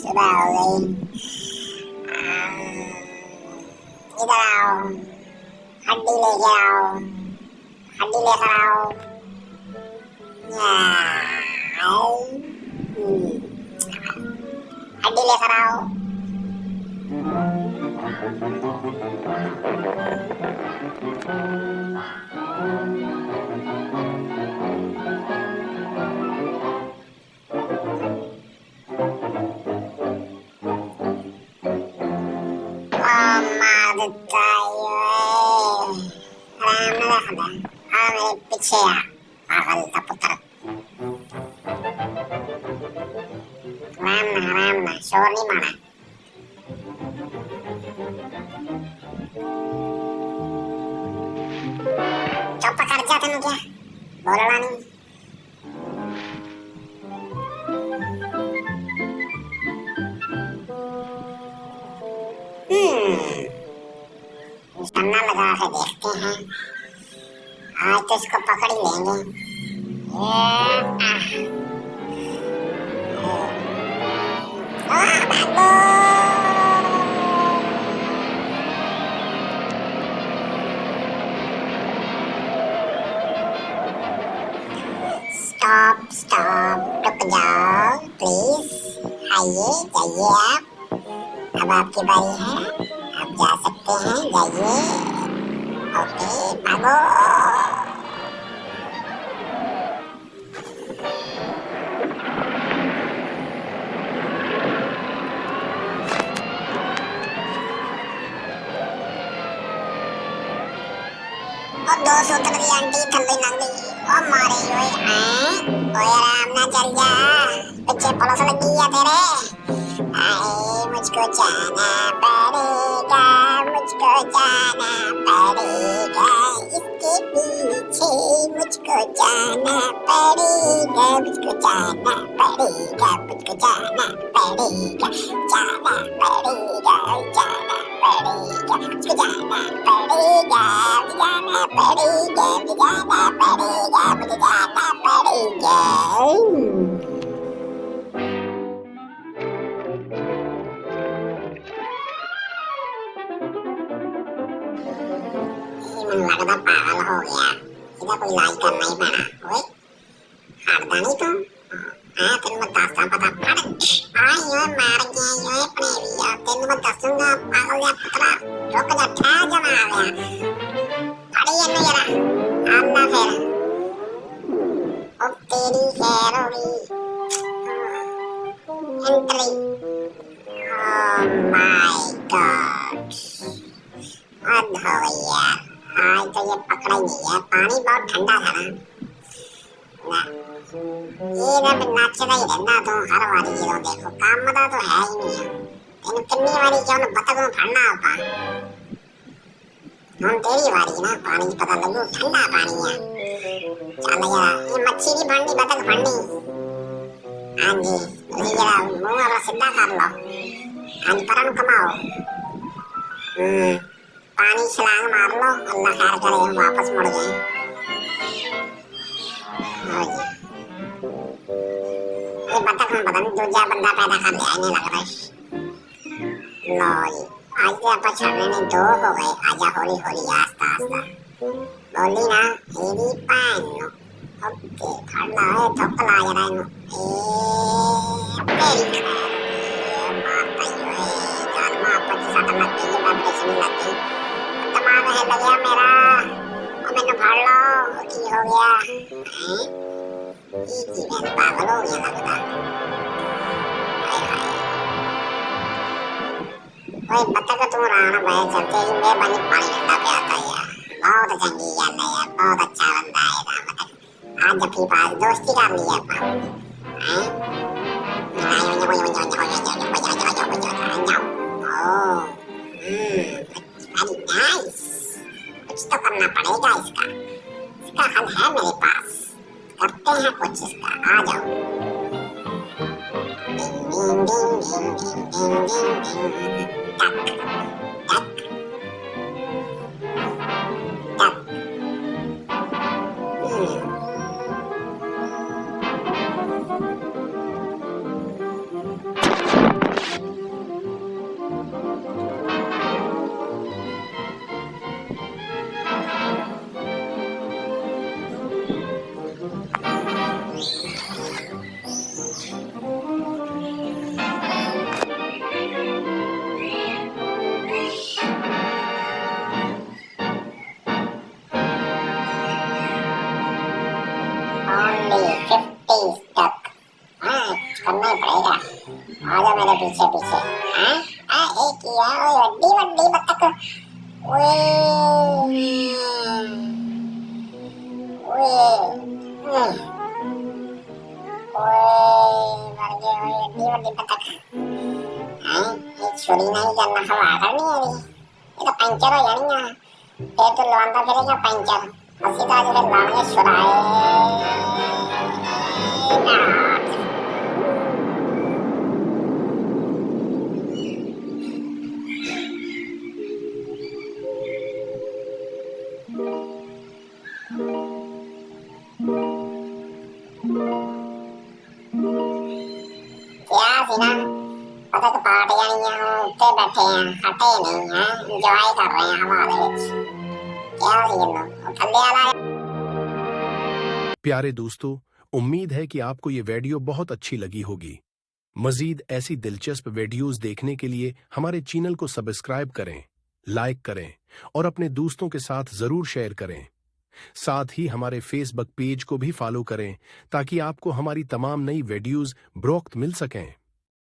सुबह हो गई। इधर आओ, हड्डी लेके आओ, हड्डी लेकर आओ। हड्डी लेकर आओ। मेरे पीछे आ पागल का पुत्र। आराम ना शोर नहीं मारा। चुप कर जा, तेनू क्या बोलना नहीं। निशाना लगा के देखते हैं, आज तो इसको पकड़ ही लेंगे। स्टॉप, रुक जाओ प्लीज। आइए, जाइए आप। अब आपकी बारी है, आप जा सकते हैं, जाइए। ओके, भागो। और 2 सूत्र दी आंटी थल्ले नंदी और मारे ओए आराम ना चल जा, पीछे पुलिस लगी है तेरे। आए मुझको जाना पड़ेगा, मुझको जाना पड़ेगा, इसके पीछे मुझको जाना पड़ेगा, मुझको जाना पड़ेगा, मुझको जाना पड़ेगा, जाना पड़ेगा, जाना पड़ेगा, मुझको जाना पड़ेगा, जाना पड़ेगा, जाना पड़ेगा, मुझे जाना पड़ेगा। लगता पागल हो गया, इधर कोई इलाज करना ही पड़ा। ओए हटदा नहीं तू, तेन मैं दसदा पता फड़। यो मार गया यो अपने भी, तेन मैं दसूंगा पागल या पुत्रा। रुक जा, ठहर जा, मैं आ गया। फड़ी इन्हें जरा, आना फिर। अब तेरी खैर होगी। एंट्री। ओह माय गॉड, हद हो गई यार। आज तो ये पकड़ा ही नहीं है, पानी बहुत ठंडा था ना। ये जब नाचता ही रहना तो हर बारी जो देखो काम मदा तो है ही नहीं है। तेन कितनी बारी क्यों न बतख में फड़ना होता। हम तेरी बारी ना, पानी पता लगू ठंडा पानी है। चल यार, ये मच्छी नहीं फड़नी, बतख फड़नी। हाँ जी, तुझे जरा मुंह अपना सीधा कर लो। हाँ जी, परम कमाओ। पानी छलांग मार लो, अल्लाह खैर करे हम वापस मुड़ गए। ये बतख में पता नहीं दूसरा बंदा पैदा कर लिया, नहीं लग रहा है। लो जी, आज तो आप छड़ने में 2 हो गए। आजा हौली हौली, आस्ता आस्ता बोली ना, हेरी पान नो। ओके, फड़ ला है, थोक ला जरा इनो। तेरी खैर मारता ही है, जान मां पच्चीस साठ लग गई, वाइब्रेशन लग गई, दिमाग है लग गया मेरा। अब मैंने फड़ लो, की हो गया? ये मैं पागल हो गया लगता। ओए बतख तुम राणा भाई चलते ही मैं बनी पानी ठंडा पे आता यार। बहुत चंगी जान है यार, बहुत अच्छा बंदा है ना बतख। आज जब भी पास दोस्ती कर ली है अपन। वेरी नाइस, कुछ तो करना पड़ेगा इसका। इसका हल है मेरे पास, करते हैं कुछ इसका। आ जाओ। डिंग डिंग डिंग डिंग डिंग डिंग डिंग। टक टक टक। हैं? एक ही है, ओए वड्डी वड्डी बतख। ओए ओए मर गए, ओए वड्डी वड्डी बतख। हैं? ये छुरी नहीं करना हवा करनी है ये तो पंचर हो जानी है। फिर तो लौंडा फिरेगा पंचर। अस्सी तो आज फिर लाने छुराए। क्या सीना पता तो पार्ट जानी है, उत्ते बैठे हैं, हटे नहीं हैं, एंजॉय कर रहे हैं हवा दे विच। क्या सीन लो थल्ले वाला है। प्यारे दोस्तों, उम्मीद है कि आपको ये वीडियो बहुत अच्छी लगी होगी। मजीद ऐसी दिलचस्प वीडियोस देखने के लिए हमारे चैनल को सब्सक्राइब करें, लाइक करें और अपने दोस्तों के साथ जरूर शेयर करें। साथ ही हमारे फेसबुक पेज को भी फॉलो करें ताकि आपको हमारी तमाम नई वीडियोस बरोक्त मिल सकें।